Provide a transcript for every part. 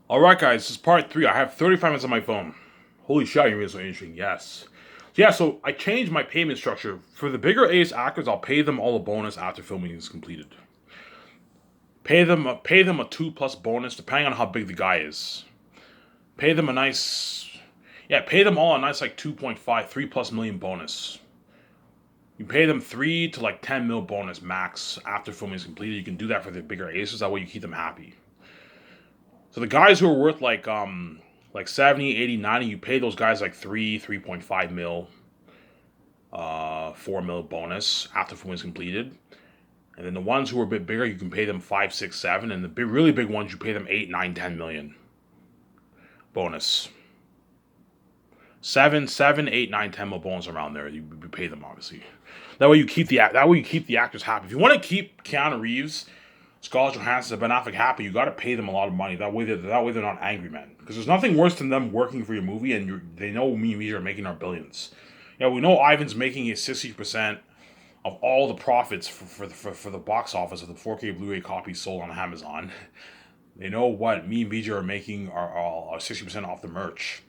Alright, guys, this is part 3. I have 35 minutes on my phone. Holy shit, I so interesting. Yes. Yeah, so I changed my payment structure. For the bigger A's actors, I'll pay them all a bonus after filming is completed. Pay them a 2 plus bonus depending on how big the guy is. Pay them a nice. Yeah, pay them all a nice like 2.5, 3 plus million bonus. You pay them 3 to like 10 mil bonus max after filming is completed. You can do that for the bigger aces. That way you keep them happy. So the guys who are worth like 70, 80, 90, you pay those guys like 3.5 mil, 4 mil bonus after filming is completed. And then the ones who are a bit bigger, you can pay them 5, 6, 7, and the really big ones you pay them 8, 9, 10 million bonus. 7, 8, 9, 10 mil bonus around there. You pay them obviously. That way you keep the actors happy. If you want to keep Keanu Reeves, Scarlett Johansson, Ben Affleck happy, you got to pay them a lot of money. That way they're not angry, man. Because there's nothing worse than them working for your movie and they know me and you are making our billions. Yeah, we know Ivan's making his 60% of all the profits for the box office of the 4K Blu-ray copies sold on Amazon. They know what me and Vijay are making are 60% off the merch.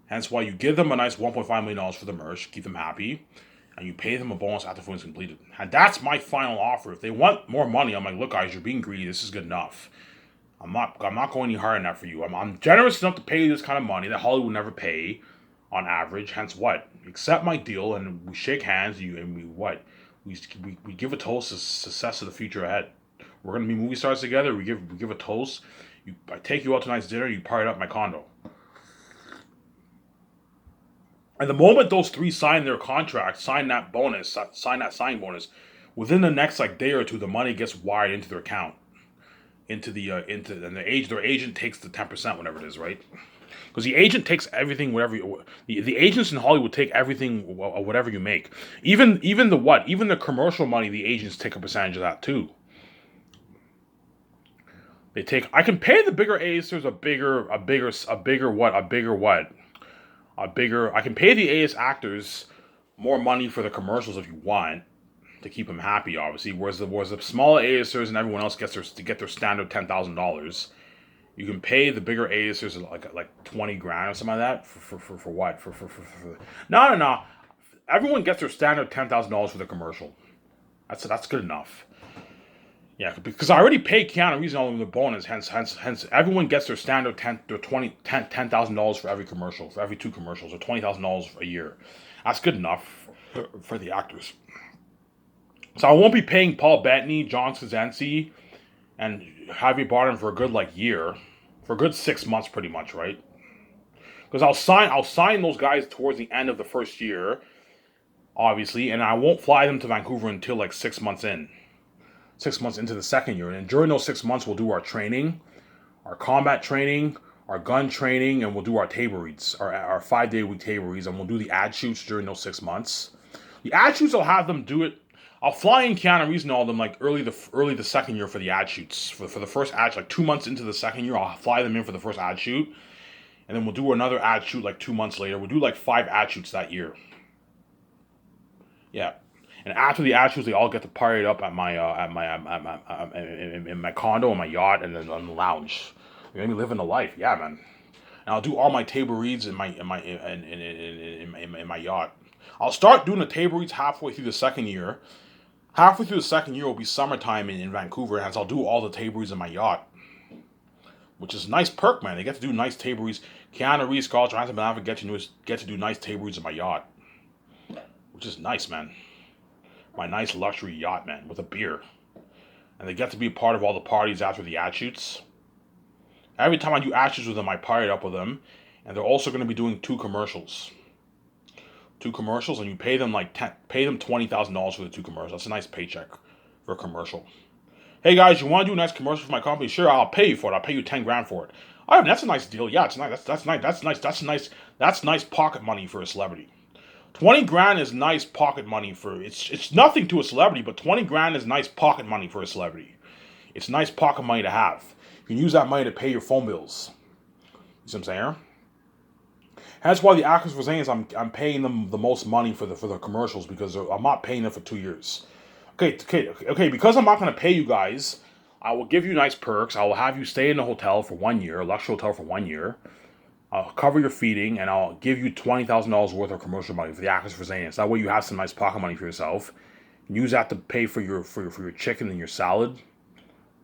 Hence why you give them a nice $1.5 million for the merch, keep them happy, and you pay them a bonus after filming is completed. And that's my final offer. If they want more money, I'm like, look, guys, you're being greedy. This is good enough. I'm not going any higher than that for you. I'm generous enough to pay you this kind of money that Hollywood would never pay on average. Hence what? Accept my deal and we shake hands. And we give a toast to success of the future ahead. We're gonna be movie stars together. We give a toast. I take you out to a nice dinner. You party up my condo. And the moment those three sign their contract, sign that sign bonus, within the next like day or two, the money gets wired into their account, and their agent takes the 10%, whatever it is, right? Because the agent takes everything, the agents in Hollywood take everything, whatever you make, even the commercial money, the agents take a percentage of that too. They take. I can pay the bigger A's. There's a bigger. I can pay the AS actors more money for the commercials if you want to keep them happy, obviously. Whereas the smaller ASers and everyone else to get their standard $10,000. You can pay the bigger ASers like 20 grand or something like that for what no. Everyone gets their standard $10,000 for the commercial. That's good enough. Yeah, because I already paid Keanu Reeves all of the bonus. Hence, everyone gets their standard $10,000 for every commercial, for every two commercials, or $20,000 a year. That's good enough for the actors. So I won't be paying Paul Bettany, John Krasinski, and Javier Bardem for a good year, for a good 6 months, pretty much, right? Because I'll sign those guys towards the end of the first year, obviously, and I won't fly them to Vancouver until like 6 months in. 6 months into the second year. And during those 6 months, we'll do our training, our combat training, our gun training, and we'll do our table reads, our 5-day week table reads, and we'll do the ad shoots during those 6 months. The ad shoots, I'll have them do it. I'll fly in Keanu Reeves and all of them like early the second year for the ad shoots. For the first ad, like 2 months into the second year, I'll fly them in for the first ad shoot. And then we'll do another ad shoot like 2 months later. We'll do like 5 ad shoots that year. Yeah. And after the actuals, they all get to party it up in my condo, in my yacht, and then on the lounge. You're gonna be living the life, yeah, man. And I'll do all my table reads in my yacht. I'll start doing the table reads halfway through the second year. Halfway through the second year will be summertime in Vancouver, and I'll do all the table reads in my yacht, which is a nice perk, man. They get to do nice table reads. Keanu Reeves, Scarlett Johansson, Ben Affleck get to do nice table reads in my yacht, which is nice, man. My nice luxury yacht, man, with a beer. And they get to be a part of all the parties after the ad shoots. Every time I do ad shoots with them, I party up with them. And they're also going to be doing 2 commercials. 2 commercials, and you pay them pay them $20,000 for the 2 commercials. That's a nice paycheck for a commercial. Hey guys, you want to do a nice commercial for my company? Sure, I'll pay you for it. I'll pay you 10 grand for it. All right, that's a nice deal. Yeah, it's nice. That's nice. That's nice pocket money for a celebrity. 20 grand is nice pocket money for it's nothing to a celebrity, but 20 grand is nice pocket money for a celebrity. It's nice pocket money to have. You can use that money to pay your phone bills. You see what I'm saying? That's why the actors were saying is I'm paying them the most money for the commercials because I'm not paying them for 2 years. Okay. Because I'm not gonna pay you guys I will give you nice perks. I will have you stay in a hotel for 1 year, a luxury hotel for 1 year. I'll cover your feeding, and I'll give you $20,000 worth of commercial money for the actors for Zanus. That way, you have some nice pocket money for yourself. Use that to pay for your chicken and your salad,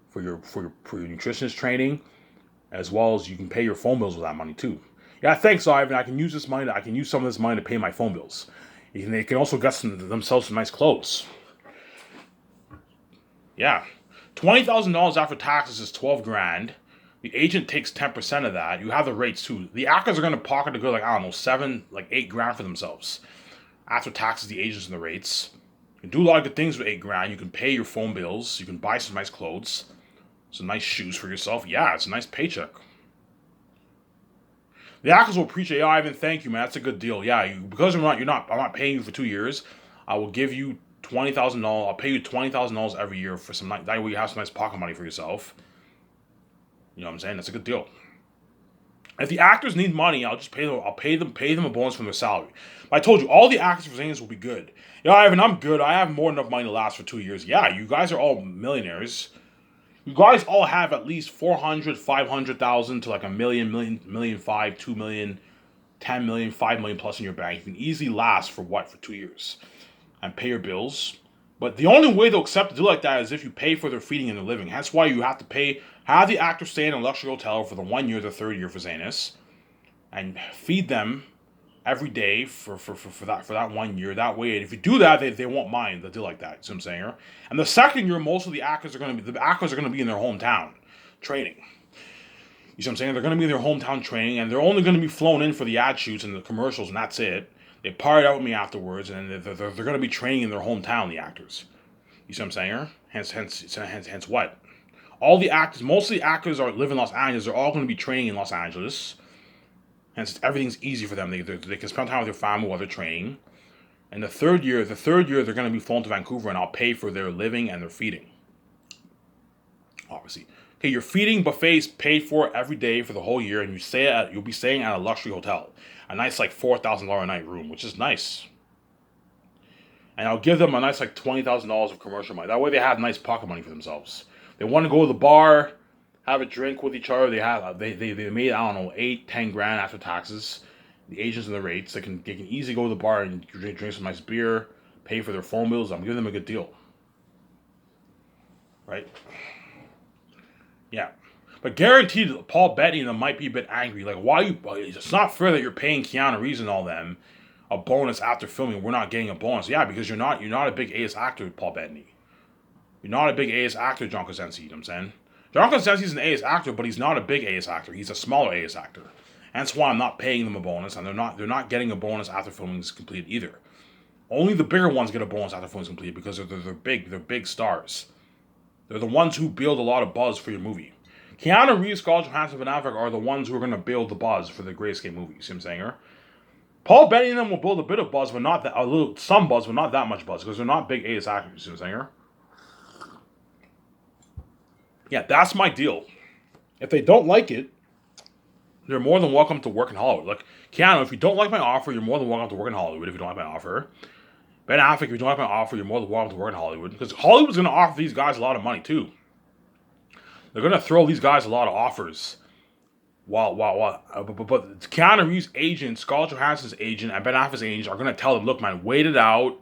for your nutritionist training, as well as you can pay your phone bills with that money too. Yeah, thanks, Ivan. I can use this money. I can use some of this money to pay my phone bills. They can also get themselves some nice clothes. Yeah, $20,000 after taxes is 12 grand. The agent takes 10% of that. You have the rates too. The actors are going to pocket a good, I don't know, 8 grand for themselves. After taxes, the agents and the rates. You can do a lot of good things with 8 grand. You can pay your phone bills. You can buy some nice clothes. Some nice shoes for yourself. Yeah, it's a nice paycheck. The actors will appreciate, Ivan, thank you, man. That's a good deal. Yeah, because I'm not paying you for 2 years. I will give you $20,000. I'll pay you $20,000 every year for some. That way you have some nice pocket money for yourself. You know what I'm saying? That's a good deal. If the actors need money, I'll just pay them. I'll pay them a bonus from their salary. But I told you, all the actors for Zanus will be good. Yeah, Ivan, I'm good. I have more than enough money to last for 2 years. Yeah, you guys are all millionaires. You guys all have at least 400, 500,000 to a million, 5, 2 million, 10 million, 5 million plus in your bank. You can easily last for 2 years and pay your bills. But the only way they'll accept to do like that is if you pay for their feeding and their living. That's why you have to have the actors stay in a luxury hotel for the 1 year, the third year for Zanus, and feed them every day for that 1 year. That way, if you do that, they won't mind. They'll do like that. You see what I'm saying? And the second year, most of the actors are going to be in their hometown training. You see what I'm saying? They're going to be in their hometown training, and they're only going to be flown in for the ad shoots and the commercials, and that's it. They party out with me afterwards, and they're going to be training in their hometown. The actors. You see what I'm saying? Hence what? All the actors, most of the actors live in Los Angeles. They're all going to be training in Los Angeles. Hence, everything's easy for them. They can spend time with their family while they're training. And the third year, they're going to be flown to Vancouver, and I'll pay for their living and their feeding. Obviously. Okay, your feeding buffet is paid for every day for the whole year, and you'll be staying at a luxury hotel. A nice, $4,000 a night room, which is nice. And I'll give them a nice, $20,000 of commercial money. That way they have nice pocket money for themselves. They want to go to the bar, have a drink with each other. They made, I don't know, 8, 10 grand after taxes. The agents and the rates, they can easily go to the bar and drink some nice beer, pay for their phone bills. I'm giving them a good deal, right? Yeah, but guaranteed, Paul Bettany and them might be a bit angry. Why it's not fair that you're paying Keanu Reeves and all them a bonus after filming. We're not getting a bonus. Yeah, because you're not a big A-list actor, Paul Bettany. You're not a big A-list actor, John Krasinski. You know what I'm saying? John Krasinski's an A-list actor, but he's not a big A-list actor. He's a smaller A-list actor. And that's why I'm not paying them a bonus, and they're not getting a bonus after filming is completed either. Only the bigger ones get a bonus after filming is completed because they're big stars. They're the ones who build a lot of buzz for your movie. Keanu Reeves, Scarlett Johansson, and Ben Affleck are the ones who are going to build the buzz for the Great Escape movie. See what I'm saying? Paul Bettany and them will build a bit of buzz, but not that some buzz, but not that much buzz because they're not big A-list actors. See what I'm saying? Yeah, that's my deal. If they don't like it, they're more than welcome to work in Hollywood. Keanu, if you don't like my offer, you're more than welcome to work in Hollywood if you don't like my offer. Ben Affleck, if you don't like my offer, you're more than welcome to work in Hollywood. Because Hollywood's going to offer these guys a lot of money, too. They're going to throw these guys a lot of offers. But Keanu Reeves' agent, Scarlett Johansson's agent, and Ben Affleck's agent are going to tell them, look, man, wait it out.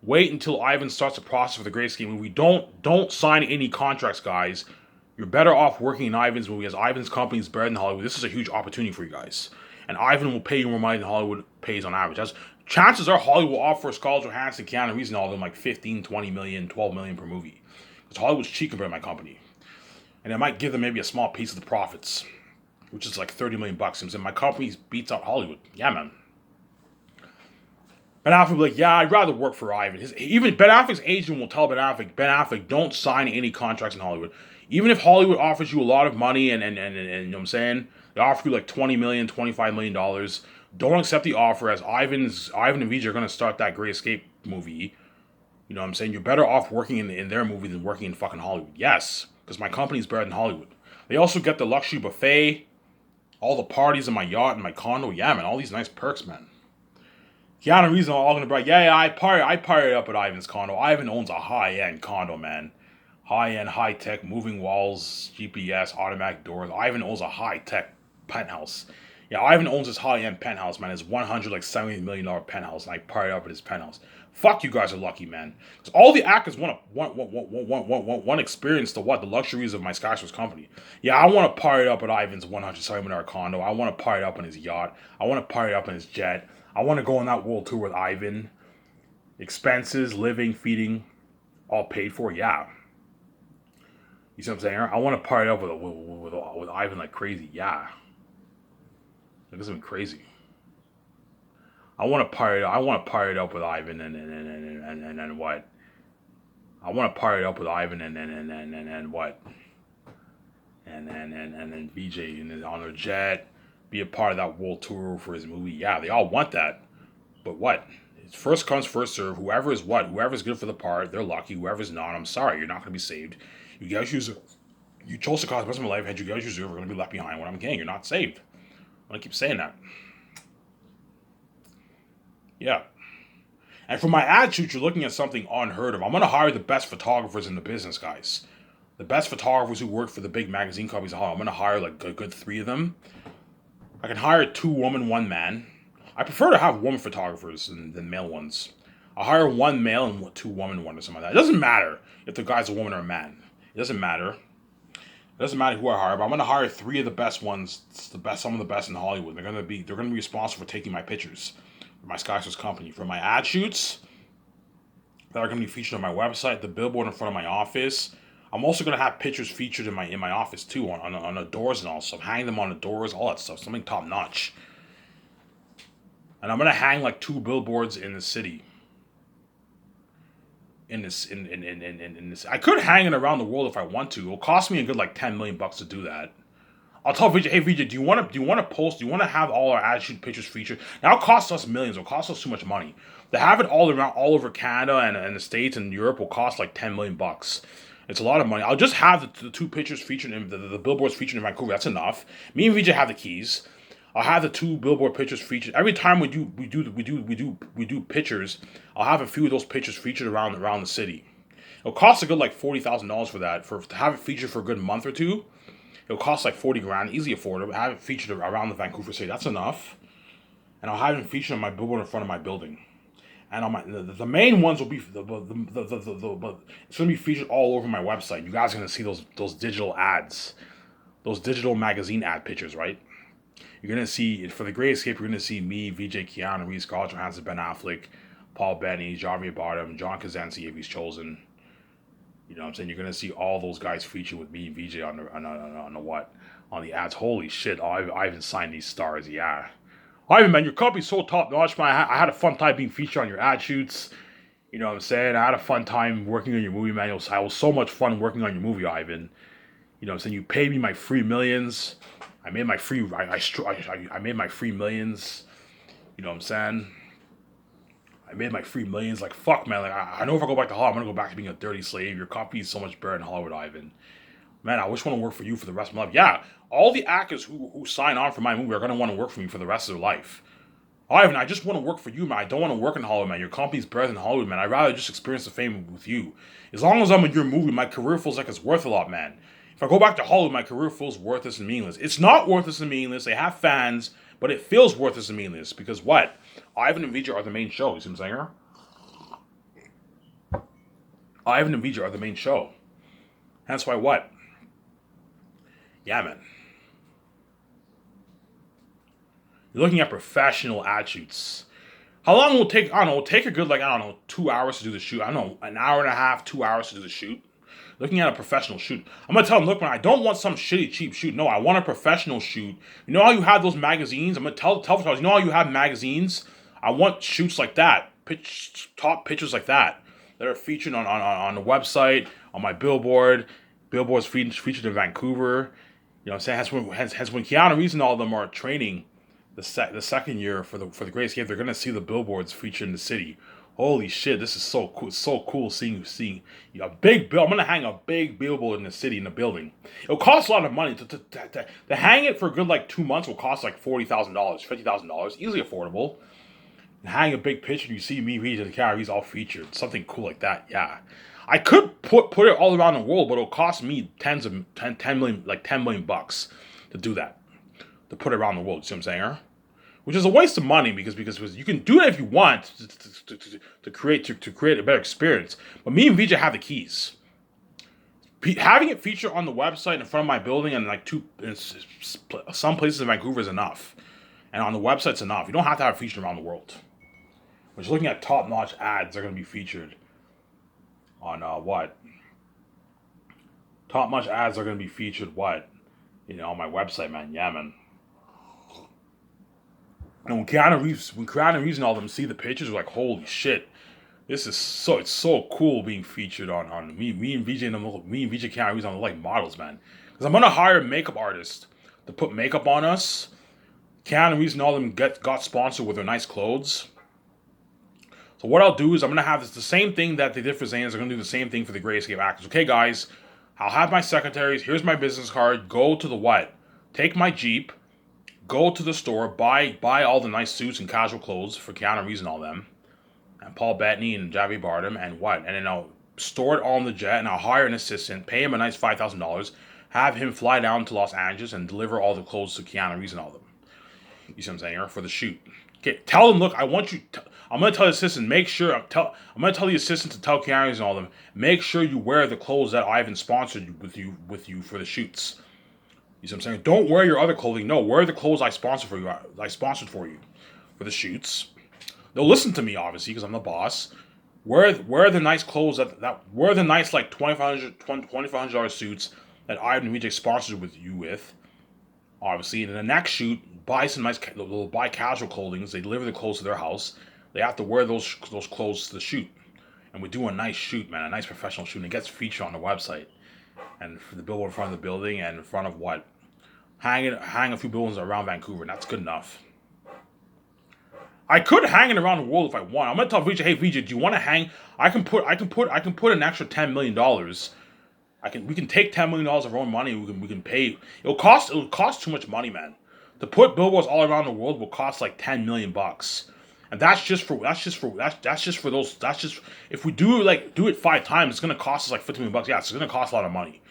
Wait until Ivan starts the process for the Great Escape movie. Don't sign any contracts, guys. You're better off working in Ivan's movie, as Ivan's company is better than Hollywood. This is a huge opportunity for you guys. And Ivan will pay you more money than Hollywood pays on average. Chances are Hollywood will offer Scarlett Johansson, Keanu Reeves, and all of them 15, 20 million, 12 million per movie. Because Hollywood's cheap compared to my company. And it might give them maybe a small piece of the profits, which is $30 million. And my company beats out Hollywood. Yeah, man. Ben Affleck will be like, yeah, I'd rather work for Ivan. Even Ben Affleck's agent will tell Ben Affleck, don't sign any contracts in Hollywood. Even if Hollywood offers you a lot of money and you know what I'm saying, they offer you $20 million, $25 million, don't accept the offer, as Ivan and Vijay are going to start that Great Escape movie. You know what I'm saying? You're better off working in their movie than working in fucking Hollywood. Yes, because my company's better than Hollywood. They also get the luxury buffet, all the parties in my yacht and my condo. Yeah, man, all these nice perks, man. Keanu Reeves are all going to be like, yeah, I party up at Ivan's condo. Ivan owns a high-end condo, man. high-end, high-tech, moving walls, GPS, automatic doors. Ivan owns a high-tech penthouse. Yeah, Ivan owns this high-end penthouse, man. His $170 million penthouse, and I party up at his penthouse. Fuck, you guys are lucky, man. Because all the actors want experience the what? The luxuries of my skyscraper company. Yeah, I want to party up at Ivan's $170 condo. I want to party up on his yacht. I want to party up in his jet. I want to go on that world tour with Ivan. Expenses, living, feeding, all paid for. Yeah. You see what I'm saying? I want to party up with Ivan like crazy. Yeah. Like, this has been crazy. I want to party. I want to party it up with Ivan and what? I want to party it up with Ivan and what? And VJ on their jet, be a part of that world tour for his movie. Yeah, they all want that. But what? It's first comes, first serve. Whoever is what? Whoever's good for the part, they're lucky. Whoever's not, I'm sorry, you're not going to be saved. You guys use it. You chose to cause the rest of my life. Had you guys used it, we're going to be left behind. When I'm getting, you're not saved. I'm going to keep saying that. Yeah. And for my ad shoot, you're looking at something unheard of. I'm going to hire the best photographers in the business, guys. The best photographers who work for the big magazine companies. I'm going to hire like a good 3 of them. I can hire 2 women, 1 man. I prefer to have woman photographers than male ones. I'll hire 1 male and 2 women, 1 or something like that. It doesn't matter if the guy's a woman or a man. It doesn't matter. It doesn't matter who I hire, but I'm going to hire 3 of the best ones, some of the best in Hollywood. They're going to be responsible for taking my pictures for my Skyscraper company. For my ad shoots that are going to be featured on my website, the billboard in front of my office. I'm also going to have pictures featured in my office too, on the doors and all stuff. Hang them on the doors, all that stuff. Something top notch. And I'm going to hang like 2 billboards in the city. In this, I could hang it around the world if I want to. It'll cost me a good like $10 million to do that. I'll tell VJ, hey VJ, do you want to post? Do you want to have all our ad shoot pictures featured? Now it'll cost us millions. It'll cost us too much money. To have it all around, all over Canada and the States and Europe will cost like $10 million. It's a lot of money. I'll just have the 2 pictures featured in the billboards featured in Vancouver. That's enough. Me and VJ have the keys. I'll have the 2 billboard pictures featured. Every time we do pictures, I'll have a few of those pictures featured around the city. It'll cost a good like $40,000 for that. To have it featured for a good month or 2, it'll cost like $40,000, easily affordable. Have it featured around the Vancouver city. That's enough. And I'll have it featured on my billboard in front of my building. And on my the main ones will be it's gonna be featured all over my website. You guys are gonna see those digital ads, those digital magazine ad pictures, right? You're going to see, for The Great Escape, you're going to see me, VJ, Keanu Reeves, Scarlett Johansson, Ben Affleck, Paul Bettany, Javier Bardem, John Krasinski if he's chosen. You know what I'm saying? You're going to see all those guys featured with me and VJ on the what? On the ads. Holy shit, I even signed these stars, yeah. Ivan, man, your company's so top notch, man. I had a fun time being featured on your ad shoots. You know what I'm saying? I had a fun time working on your movie, man. I was so much fun working on your movie, Ivan. You know what I'm saying? You paid me my free millions. I made my free. I made my free millions. You know what I'm saying? I made my free millions. Like fuck, man. Like I know if I go back to Hollywood, I'm gonna go back to being a dirty slave. Your company is so much better in Hollywood, Ivan. Man, I just want to work for you for the rest of my life. Yeah, all the actors who sign on for my movie are gonna want to work for me for the rest of their life. Ivan, I just want to work for you, man. I don't want to work in Hollywood, man. Your company's better than Hollywood, man. I'd rather just experience the fame with you. As long as I'm in your movie, my career feels like it's worth a lot, man. If I go back to Hollywood, my career feels worthless and meaningless. It's not worthless and meaningless. They have fans, but it feels worthless and meaningless. Because what? Ivan and VJ are the main show. You see what I'm saying? Ivan and VJ are the main show. That's why what? Yeah, man. You're looking at professional ad shoots. How long will it take? I don't know. It'll take a good, 2 hours to do the shoot. I don't know, an hour and a half, 2 hours to do the shoot. Looking at a professional shoot. I'm going to tell them, look, man, I don't want some shitty, cheap shoot. No, I want a professional shoot. You know how you have those magazines? I'm going to tell photographers, you know how you have magazines? I want shoots like that. Top pictures like that are featured on the website, on my billboard. Billboards featured in Vancouver. You know what I'm saying? Hence when Keanu Reeves and all of them are training the second year for the Great Escape, they're going to see the billboards featured in the city. Holy shit, this is so cool. It's so cool seeing a big bill. I'm going to hang a big billboard in the city, in the building. It'll cost a lot of money. To hang it for a good 2 months will cost like $40,000, $50,000. Easily affordable. And hang a big picture and you see me read the car, he's all featured. Something cool like that, yeah. I could put it all around the world, but it'll cost me 10 million, like 10 million bucks to do that, to put it around the world. You see what I'm saying? Huh? Which is a waste of money because you can do it if you want to create a better experience. But me and VJ have the keys. Having it featured on the website in front of my building and like some places in Vancouver is enough, and on the website's enough. You don't have to have it featured around the world. When you're looking at top-notch ads, they're going to be featured on what? Top-notch ads are going to be featured what? On my website, man. Yeah, man. And when Keanu Reeves and all them see the pictures, we're like, holy shit, it's so cool being featured on me and VJ Keanu Reeves on like models, man. Because I'm gonna hire a makeup artist to put makeup on us. Keanu Reeves and all them got sponsored with their nice clothes. So what I'll do is I'm gonna have the same thing that they did for Zayn. They're gonna do the same thing for the Grayscape actors. Okay, guys, I'll have my secretaries. Here's my business card. Go to the what? Take my Jeep. Go to the store, buy all the nice suits and casual clothes for Keanu Reeves and all them, and Paul Bettany and Javier Bardem, and what? And then I'll store it all in the jet, and I'll hire an assistant, pay him a nice $5,000, have him fly down to Los Angeles and deliver all the clothes to Keanu Reeves and all them. You see what I'm saying? For the shoot. Okay, tell them, look, I'm gonna tell the assistant, I'm gonna tell the assistant to tell Keanu Reeves and all them, make sure you wear the clothes that Ivan sponsored with you for the shoots. You see what I'm saying? Don't wear your other clothing. No, wear the clothes I sponsored for you for the shoots. They'll listen to me, obviously, because I'm the boss. Wear the nice clothes wear the nice like $2,500 suits that Ivan and VJ sponsored with. Obviously, and in the next shoot, buy casual clothing. They deliver the clothes to their house. They have to wear those clothes to the shoot, and we do a nice shoot, man, a nice professional shoot, and it gets featured on the website. And for the billboard in front of the building and in front of what? Hang a few buildings around Vancouver, and that's good enough. I could hang it around the world if I want. I'm gonna tell VJ, hey VJ, do you want to hang? I can put an extra $10 million. We can take $10 million of our own money. We can pay. It'll cost too much money, man. To put billboards all around the world will cost like $10 million bucks. And that's just for those. If we do it 5 times, it's gonna cost us like $50 million bucks. Yeah, it's gonna cost a lot of money.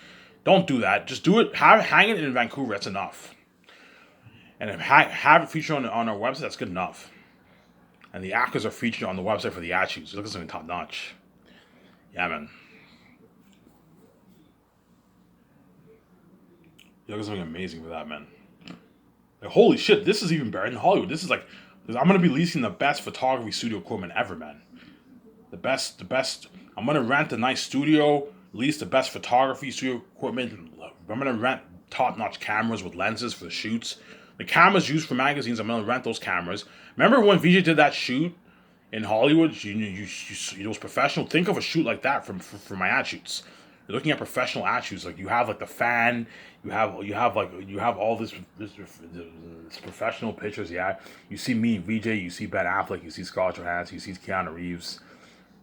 Don't do that. Just do it. Hang it in Vancouver. That's enough. And have it featured on our website. That's good enough. And the actors are featured on the website for the ad shoots. Look at something top notch. Yeah, man. You look at something amazing for that, man. Like, holy shit, this is even better than Hollywood. This is like, I'm gonna be leasing the best photography studio equipment ever, man. The best. I'm gonna rent a nice studio. Lease the best photography studio equipment. I'm gonna rent top-notch cameras with lenses for the shoots. The cameras used for magazines, I'm gonna rent those cameras. Remember when VJ did that shoot in Hollywood? You was professional. Think of a shoot like that for my ad shoots. You're looking at professional ad shoots. Like you have like the fan. You have all this professional pictures. Yeah, you see me, VJ. You see Ben Affleck. You see Scarlett Johansson. You see Keanu Reeves.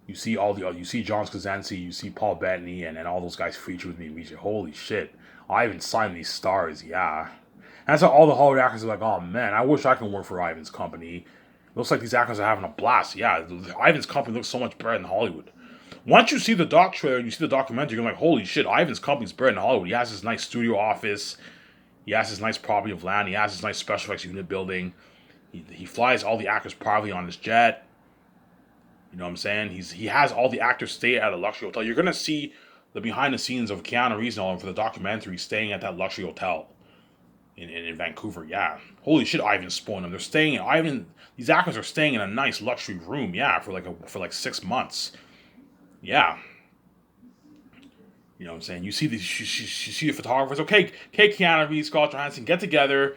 You see you see John Krasinski, you see Paul Bettany, and all those guys feature with me and VJ. Holy shit. I even signed these stars, yeah. And that's how all the Hollywood actors are like, oh man, I wish I could work for Ivan's company. Looks like these actors are having a blast. Yeah, Ivan's company looks so much better than Hollywood. Once you see the doc trailer and you see the documentary, you're like, holy shit, Ivan's company's better than Hollywood. He has his nice studio office. He has his nice property of land. He has his nice special effects unit building. He flies all the actors privately on his jet. You know what I'm saying? He has all the actors stay at a luxury hotel. You're gonna see the behind the scenes of Keanu Reeves and all for the documentary staying at that luxury hotel in Vancouver. Yeah, holy shit, Ivan's spoiling them. They're staying in These actors are staying in a nice luxury room. Yeah, for like 6 months. Yeah. You know what I'm saying? You see you see the photographers. Okay, Keanu Reeves, Scarlett Johansson, get together.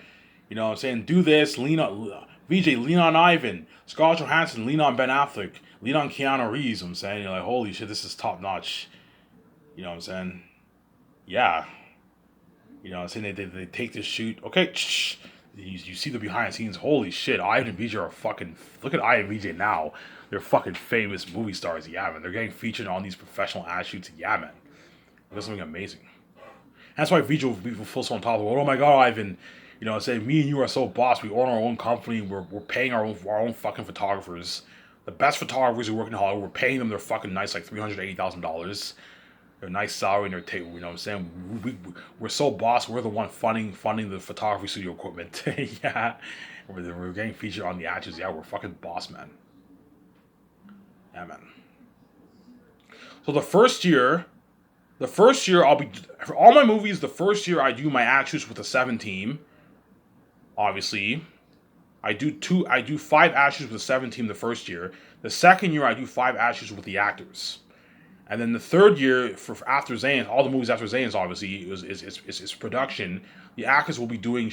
You know what I'm saying? Do this. Lean on VJ. Lean on Ivan. Scarlett Johansson. Lean on Ben Affleck. Lean on Keanu Reeves. I'm saying, you're like, holy shit, this is top notch. You know what I'm saying? Yeah. You know what I'm saying? They take this shoot. Okay. You see the behind the scenes. Holy shit, Ivan and VJ are fucking. Look at Ivan and VJ now. They're fucking famous movie stars. Yeah, man. They're getting featured on these professional ad shoots. Yeah, man. That's something amazing. That's why VJ will feel so on top of it. Oh my god, Ivan. You know, say me and you are so boss. We own our own company. We're paying our own fucking photographers The best photographers who work in Hollywood, we're paying them their fucking nice, like $380,000. Their nice salary and their table. You know what I'm saying? We're so boss. We're the one funding the photography studio equipment. Yeah, we're getting featured on the actors. Yeah, we're fucking boss, man. Yeah, man. So the first year I'll be for all my movies. The first year I do my ad shoots with the 7 team. Obviously, I do 5 ad shoots with the 7 team the first year. The second year I do 5 ad shoots with the actors. And then the third year for after Zane's, all the movies after Zane's obviously is production. The actors will be doing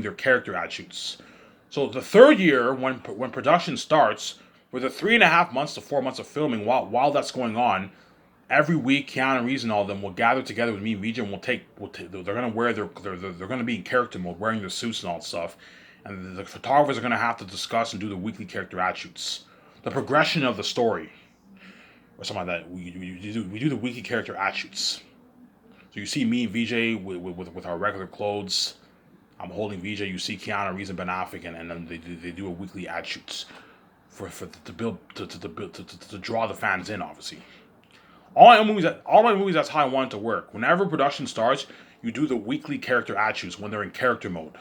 their character ad shoots. So the third year when production starts, with the 3.5 months to 4 months of filming, while that's going on, every week Keanu Reeves and all of them will gather together with me and Vijay, and they're gonna wear they're gonna be in character mode, wearing their suits and all that stuff, and the photographers are gonna have to discuss and do the weekly character ad shoots, the progression of the story or something like that. We do the weekly character ad shoots. So you see me and VJ with our regular clothes. I'm holding VJ. You see Keanu Reeves and Ben Affleck, and then they do a weekly ad shoots for to draw the fans in. Obviously, all my movies. That's how I want it to work. Whenever production starts, you do the weekly character ad shoots when they're in character mode.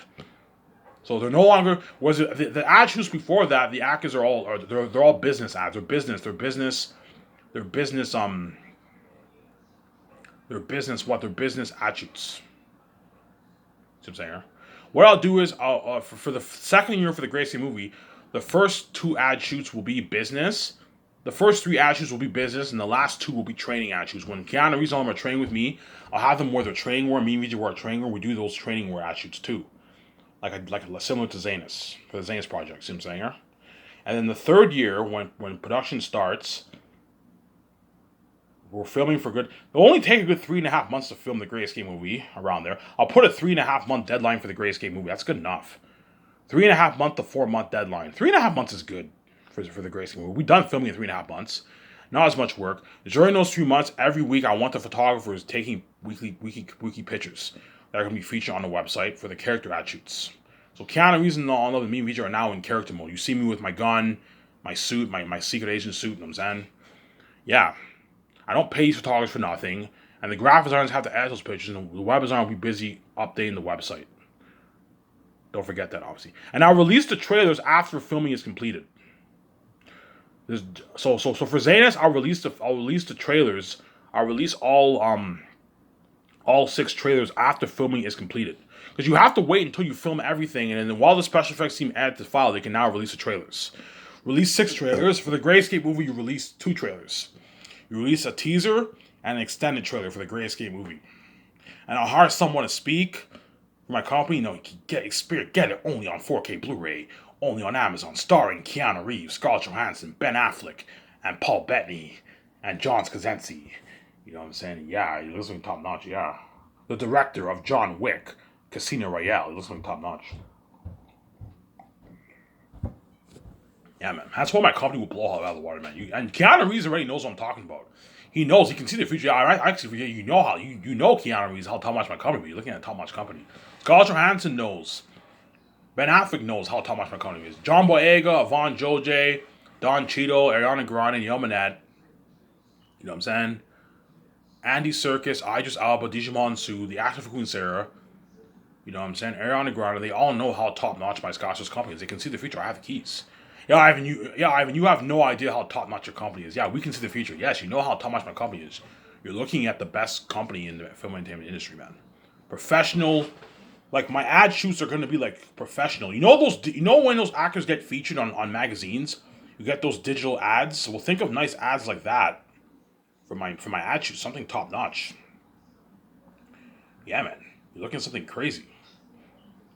So they're no longer the ad shoots before that. The actors are they're all business ads. They're business. They're business attributes. See what I'm saying? What I'll do is for the second year for the Gracie movie, the first 2 ad shoots will be business. The first 3 ad shoots will be business, and the last 2 will be training ad shoots. When Keanu Reeves and them are training with me, I'll have them wear their training wear. Me and Vijay wear our training wear. We do those training wear ad shoots too, like similar to Zanus for the Zanus project. See what I'm saying? And then the third year, when production starts, we're filming for good. It'll only take a good 3.5 months to film the Great Escape movie, around there. I'll put a 3.5 month deadline for the Great Escape movie. That's good enough. 3.5 month to 4 month deadline. 3.5 months is good for the Great Escape movie. We've done filming in 3.5 months. Not as much work. During those 3 months, every week I want the photographers taking weekly pictures that are going to be featured on the website for the character ad shoots. So Keanu Reeves and all of me and Vijay are now in character mode. You see me with my gun, my suit, my secret agent suit, you know what I'm saying? Yeah. I don't pay these photographers for nothing, and the graphic designers have to edit those pictures, and the web designer will be busy updating the website. Don't forget that, obviously. And I'll release the trailers after filming is completed. So for Zanus, I'll release the trailers. I'll release all 6 trailers after filming is completed, because you have to wait until you film everything, and then while the special effects team edit the file, they can now release the trailers. Release 6 trailers for the Great Escape movie. You release 2 trailers. You release a teaser and an extended trailer for the Great Escape movie. And I'll hire someone to speak for my company. You know, you can get it only on 4K Blu-ray, only on Amazon, starring Keanu Reeves, Scarlett Johansson, Ben Affleck, and Paul Bettany, and John Krasinski. You know what I'm saying? Yeah, he looks like top notch, yeah. The director of John Wick, Casino Royale, he looks like top notch. Yeah, man. That's why my company will blow out of the water, man. And Keanu Reeves already knows what I'm talking about. He knows. He can see the future. You know Keanu Reeves, how top-notch my company is. You're looking at a top-notch company. Scarlett Johansson knows. Ben Affleck knows how top-notch my company is. John Boyega, Yvonne Joje, Don Cheadle, Ariana Grande, Yo Manette. You know what I'm saying? Andy Serkis, Idris Elba, Digimon Su, the actor for Queen Sarah. You know what I'm saying? Ariana Grande. They all know how top-notch my Scottish company is. They can see the future. I have the keys. Yeah, Ivan, you have no idea how top-notch your company is. Yeah, we can see the future. Yes, you know how top-notch my company is. You're looking at the best company in the film entertainment industry, man. Professional. Like, my ad shoots are going to be, like, professional. You know when those actors get featured on magazines? You get those digital ads? Well, think of nice ads like that for my ad shoot. Something top-notch. Yeah, man. You're looking at something crazy.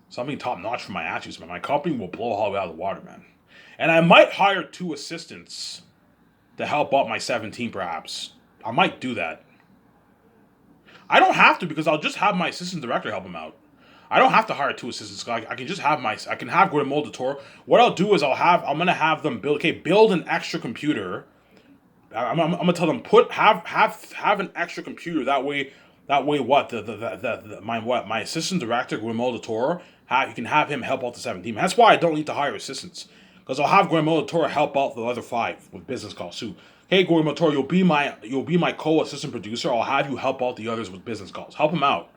Something top-notch for my ad shoots, man. My company will blow all the way out of the water, man. And I might hire 2 assistants to help out my 17, perhaps. I might do that. I don't have to, because I'll just have my assistant director help him out. I don't have to hire 2 assistants. I can just have I can have Guillermo del Toro. What I'll do is I'm gonna have them build an extra computer. I'm gonna tell them have an extra computer. That way what my assistant director Guillermo del Toro, you can have him help out the 17. That's why I don't need to hire assistants. Because I'll have Guillermo del Toro help out the other 5 with business calls too. Hey, Guillermo del Toro, you'll be my co-assistant producer. I'll have you help out the others with business calls. Help them out.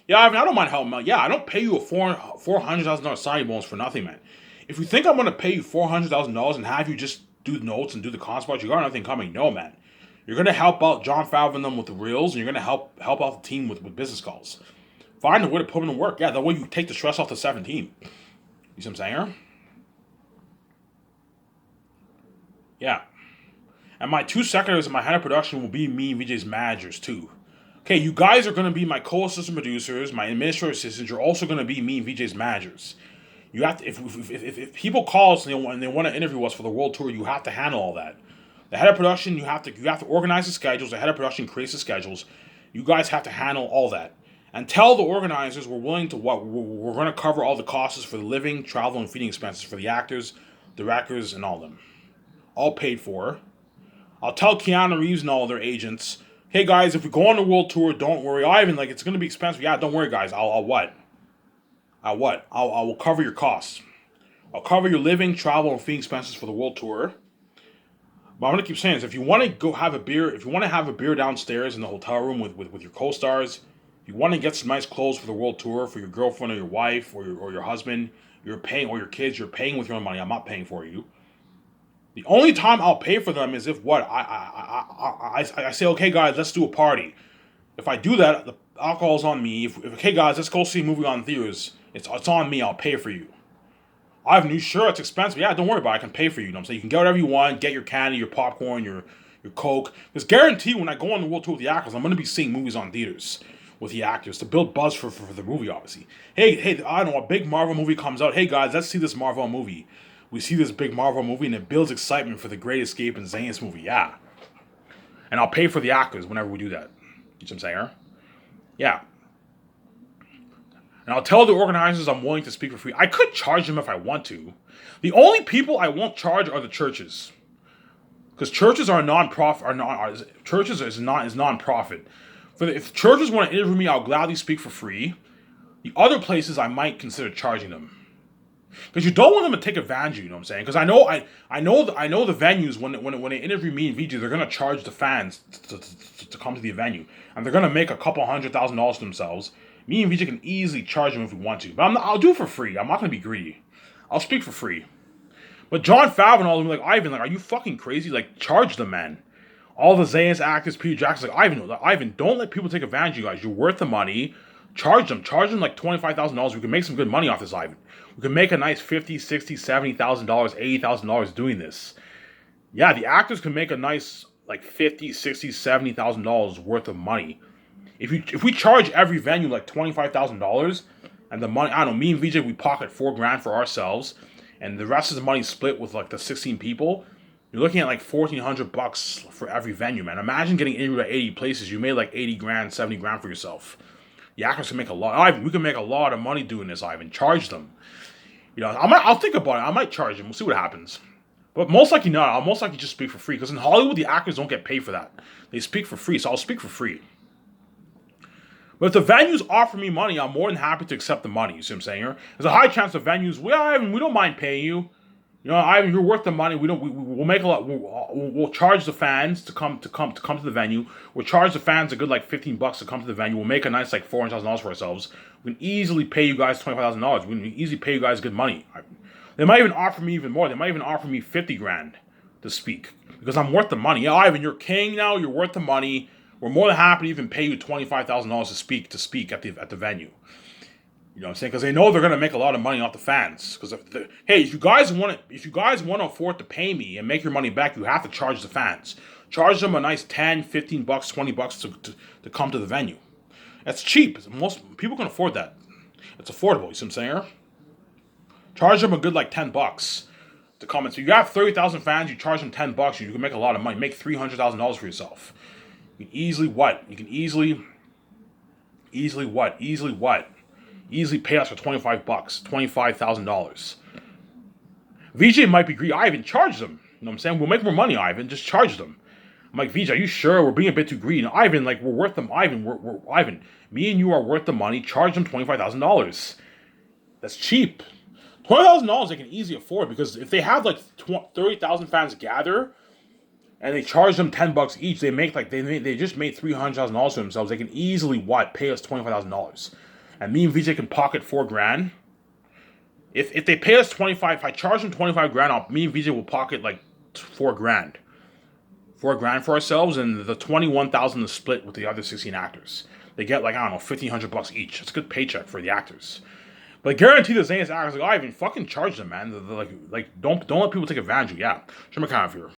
Yeah, I don't mind helping out. Yeah, I don't pay you a $400,000 signing bonus for nothing, man. If you think I'm gonna pay you $400,000 and have you just do the notes and do the concepts, you got nothing coming. No, man. You're gonna help out Jon Favreau and them with the reels, and you're gonna help out the team with business calls. Find a way to put them to work. Yeah, that way you take the stress off the 17. You see what I'm saying? Yeah. And my 2 secretaries and my head of production will be me and VJ's managers too. Okay, you guys are going to be my co-assistant producers, my administrative assistants. You're also going to be me and VJ's managers. You have to, if people call us and they want to interview us for the world tour, you have to handle all that. The head of production, you have to organize the schedules. The head of production creates the schedules. You guys have to handle all that. And tell the organizers we're willing to what we're going to cover all the costs for the living, travel, and feeding expenses for the actors, directors, and all of them. All paid for. I'll tell Keanu Reeves and all their agents, hey guys, if we go on the world tour, don't worry. Ivan, like it's going to be expensive. Yeah, don't worry, guys. I'll what? I will cover your costs. I'll cover your living, travel, and feeding expenses for the world tour. But I'm gonna keep saying this: if you want to go have a beer, if you want to have a beer downstairs in the hotel room with your co-stars, if you want to get some nice clothes for the world tour for your girlfriend or your wife or your husband, you're paying, or your kids, you're paying with your own money. I'm not paying for you. The only time I'll pay for them is if what I say, okay guys, let's do a party. If I do that, the alcohol's on me. If okay guys, let's go see a movie on theaters. It's on me. I'll pay for you. Ivan, you sure it's expensive? Yeah, don't worry about it. I can pay for you. You know what I'm saying? You can get whatever you want. Get your candy, your popcorn, your Coke. Because guarantee when I go on the world tour with the actors, I'm going to be seeing movies on theaters with the actors to build buzz for the movie, obviously. Hey, I don't know, a big Marvel movie comes out. Hey, guys, let's see this Marvel movie. We see this big Marvel movie, and it builds excitement for the Great Escape and Zane's movie. Yeah. And I'll pay for the actors whenever we do that. You know what I'm saying? Yeah. And I'll tell the organizers I'm willing to speak for free. I could charge them if I want to. The only people I won't charge are the churches, because churches are non-profit. Churches is non-profit. If churches want to interview me, I'll gladly speak for free. The other places I might consider charging them, because you don't want them to take advantage of you. You know what I'm saying? Because I know the venues when they interview me and VJ, they're gonna charge the fans to come to the venue, and they're gonna make a couple $100,000 to themselves. Me and VJ can easily charge them if we want to, but I'll do it for free. I'm not gonna be greedy. I'll speak for free. But Jon Favreau and all of them, like, Ivan, like, are you fucking crazy? Like, charge them, man. All the Zayas actors, Peter Jackson's like, Ivan, don't let people take advantage of you guys. You're worth the money. Charge them like $25,000. We can make some good money off this, Ivan. We can make a nice $50,000, $60,000, $70,000, $80,000 doing this. Yeah, the actors can make a nice like $50,000, $60,000, $70,000 worth of money. If we charge every venue like $25,000, and the money, I don't know, me and VJ, we pocket $4,000 for ourselves, and the rest of the money split with like the 16 people. You're looking at like $1,400 for every venue, man. Imagine getting interviewed at 80 places. You made like $80,000, $70,000 for yourself. The actors can make a lot. Ivan, we can make a lot of money doing this, Ivan. Charge them. You know, I'll think about it. I might charge them. We'll see what happens. But most likely not. I'll most likely just speak for free. Because in Hollywood, the actors don't get paid for that. They speak for free, so I'll speak for free. But if the venues offer me money, I'm more than happy to accept the money. You see what I'm saying here? There's a high chance the venues, Ivan, we don't mind paying you. You know, Ivan, you're worth the money. We'll make a lot. We'll charge the fans to come to the venue. We'll charge the fans a good like $15 to come to the venue. We'll make a nice like $400,000 for ourselves. We can easily pay you guys $25,000. We can easily pay you guys good money. They might even offer me even more. They might even offer me $50,000 to speak, because I'm worth the money. Yeah, Ivan, you're king now. You're worth the money. We're more than happy to even pay you $25,000 to speak at the venue. You know what I'm saying? Because they know they're going to make a lot of money off the fans. Because if you guys want to afford to pay me and make your money back, you have to charge the fans. Charge them a nice $10, $15, $20 to come to the venue. That's cheap. Most people can afford that. It's affordable. You see what I'm saying? Charge them a good like $10 to come in. So you have 30,000 fans. You charge them $10. You can make a lot of money. Make $300,000 for yourself. You can easily what? You can easily pay us for $25, $25,000. VJ might be greedy. Ivan, charge them. You know what I'm saying? We'll make more money, Ivan. Just charge them. I'm like, VJ, are you sure? We're being a bit too greedy. And Ivan, like, we're worth them. Ivan, me and you are worth the money. Charge them $25,000. That's cheap. $20,000 they can easily afford, because if they have like 30,000 fans gather and they charge them $10 each, they just made $300,000 for themselves. They can easily pay us $25,000, and me and VJ can pocket $4,000. If they pay us 25, if I charge them 25 grand off, me and VJ will pocket like $4,000. $4,000 for ourselves, and the 21,000 is split with the other 16 actors. They get like, I don't know, $1,500 each. That's a good paycheck for the actors. But guarantee the Zane's actors, like, I even fucking charge them, man. They're like, don't let people take advantage of you. Yeah. Show me kind of here.